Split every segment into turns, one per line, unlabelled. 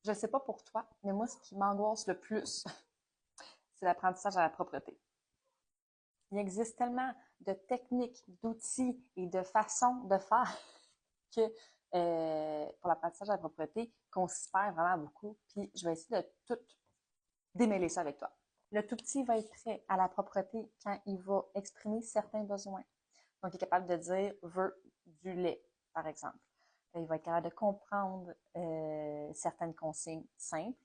Je ne sais pas pour toi, mais moi, ce qui m'angoisse le plus, c'est l'apprentissage à la propreté. Il existe tellement de techniques, d'outils et de façons de faire que pour l'apprentissage à la propreté, qu'on s'y perd vraiment beaucoup. Puis je vais essayer de tout démêler ça avec toi. Le tout petit va être prêt à la propreté quand il va exprimer certains besoins. Donc, il est capable de dire veut du lait, par exemple. Il va être capable de comprendre certaines consignes simples.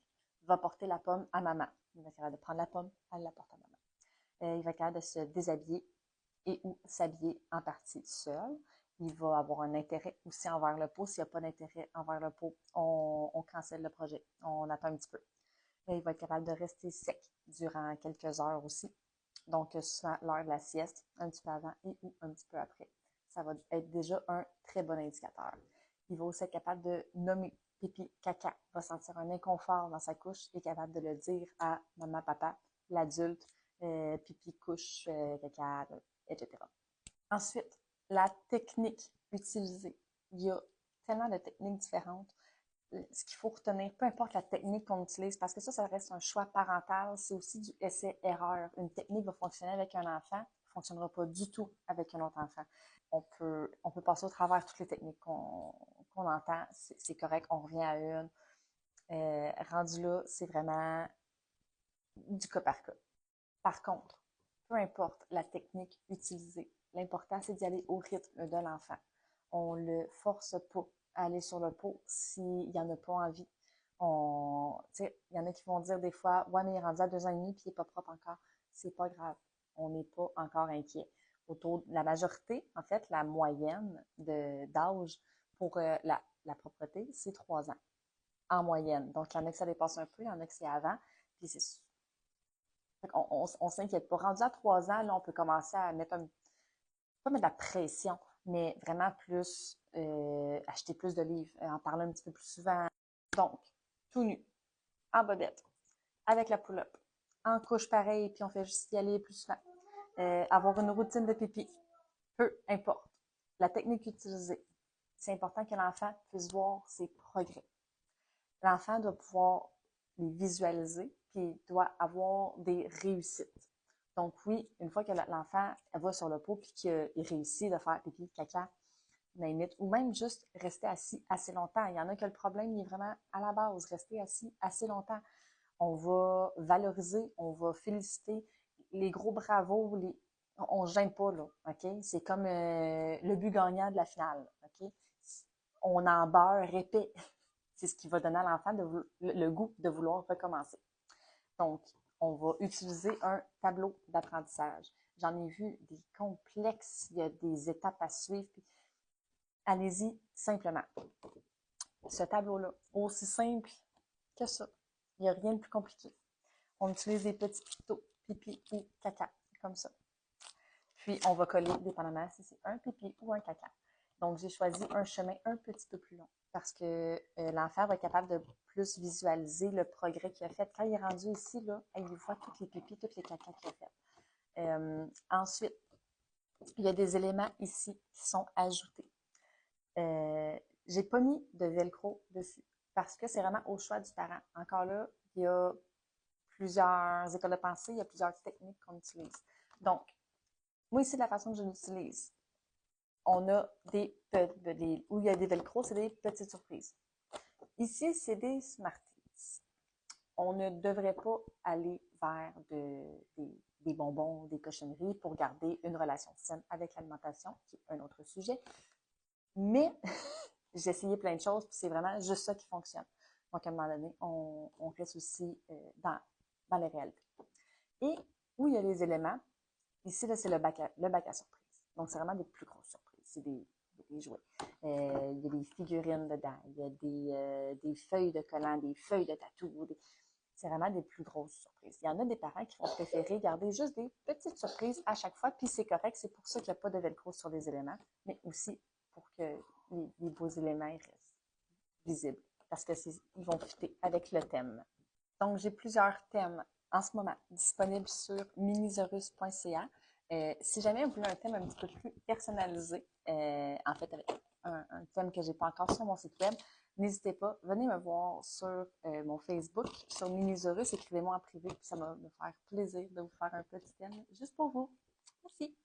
Il va porter la pomme à maman. Il va être capable de prendre la pomme, elle la porte à maman. Il va être capable de se déshabiller et ou s'habiller en partie seul. Il va avoir un intérêt aussi envers le pot. S'il n'y a pas d'intérêt envers le pot, on cancelle le projet. On attend un petit peu. Et il va être capable de rester sec durant quelques heures aussi. Donc, souvent l'heure de la sieste, un petit peu avant et ou un petit peu après. Ça va être déjà un très bon indicateur. Il va aussi être capable de nommer pipi, caca, il va sentir un inconfort dans sa couche et est capable de le dire à maman, papa, l'adulte, pipi, couche, caca, etc. Ensuite, la technique utilisée. Il y a tellement de techniques différentes. Ce qu'il faut retenir, peu importe la technique qu'on utilise, parce que ça reste un choix parental, c'est aussi du essai-erreur. Une technique va fonctionner avec un enfant, ne fonctionnera pas du tout avec un autre enfant. On peut passer au travers toutes les techniques qu'on entend, c'est correct, on revient à une. Rendu là, c'est vraiment du cas par cas. Par contre, peu importe la technique utilisée, l'important, c'est d'y aller au rythme de l'enfant. On ne le force pas à aller sur le pot s'il n'y en a pas envie. Il y en a qui vont dire des fois, ouais, mais il est rendu à 2 ans et demi puis il n'est pas propre encore. C'est pas grave. On n'est pas encore inquiet. Autour de la majorité, en fait, la moyenne d'âge pour la propreté, c'est 3 ans en moyenne. Donc, il y en a que ça dépasse un peu, il y en a que c'est avant. Puis c'est on s'inquiète pas. Rendu à 3 ans, là, on peut commencer à mettre pas mettre de la pression, mais vraiment plus acheter plus de livres, en parler un petit peu plus souvent. Donc, tout nu, en bobette, avec la pull-up, en couche pareil, puis on fait juste y aller plus souvent. Avoir une routine de pipi, peu importe. La technique utilisée, c'est important que l'enfant puisse voir ses progrès. L'enfant doit pouvoir les visualiser, puis il doit avoir des réussites. Donc oui, une fois que l'enfant va sur le pot puis qu'il réussit de faire pipi, caca, limite, ou même juste rester assis assez longtemps. Il y en a que le problème il est vraiment à la base, rester assis assez longtemps. On va valoriser, on va féliciter les gros bravos, on ne gêne pas, là, OK? C'est comme le but gagnant de la finale, OK? On en beurre épais. C'est ce qui va donner à l'enfant le goût de vouloir recommencer. Donc, on va utiliser un tableau d'apprentissage. J'en ai vu des complexes, il y a des étapes à suivre. Allez-y simplement. Ce tableau-là, aussi simple que ça. Il n'y a rien de plus compliqué. On utilise des petits pictos, pipi ou caca, comme ça. Puis, on va coller, dépendamment si c'est un pipi ou un caca. Donc, j'ai choisi un chemin un petit peu plus long parce que l'enfant va être capable de plus visualiser le progrès qu'il a fait. Quand il est rendu ici, là, il voit toutes les pipis, toutes les cacas qu'il a fait. Ensuite, il y a des éléments ici qui sont ajoutés. J'ai pas mis de velcro dessus parce que c'est vraiment au choix du parent. Encore là, il y a plusieurs écoles de pensée, il y a plusieurs techniques qu'on utilise. Donc, moi ici, de la façon que je l'utilise, on a où il y a des velcro, c'est des petites surprises. Ici, c'est des Smarties. On ne devrait pas aller vers des bonbons, des cochonneries pour garder une relation saine avec l'alimentation, qui est un autre sujet. Mais j'ai essayé plein de choses, puis c'est vraiment juste ça qui fonctionne. Donc, à un moment donné, on reste aussi dans les réalités. Et où il y a les éléments, ici, là, c'est le bac à surprise. Donc, c'est vraiment des plus grosses surprises. C'est des jouets. Il y a des figurines dedans. Il y a des feuilles de collants, des feuilles de tatou. C'est vraiment des plus grosses surprises. Il y en a des parents qui vont préférer garder juste des petites surprises à chaque fois, puis c'est correct. C'est pour ça qu'il n'y a pas de velcro sur les éléments, mais aussi pour que les beaux éléments restent visibles, parce qu'ils vont fitter avec le thème. Donc, j'ai plusieurs thèmes en ce moment disponibles sur minisaurus.ca. Si jamais vous voulez un thème un petit peu plus personnalisé, en fait, avec un thème que je n'ai pas encore sur mon site web, n'hésitez pas, venez me voir sur mon Facebook, sur Minisaurus, écrivez-moi en privé, puis ça va me faire plaisir de vous faire un petit thème juste pour vous. Merci!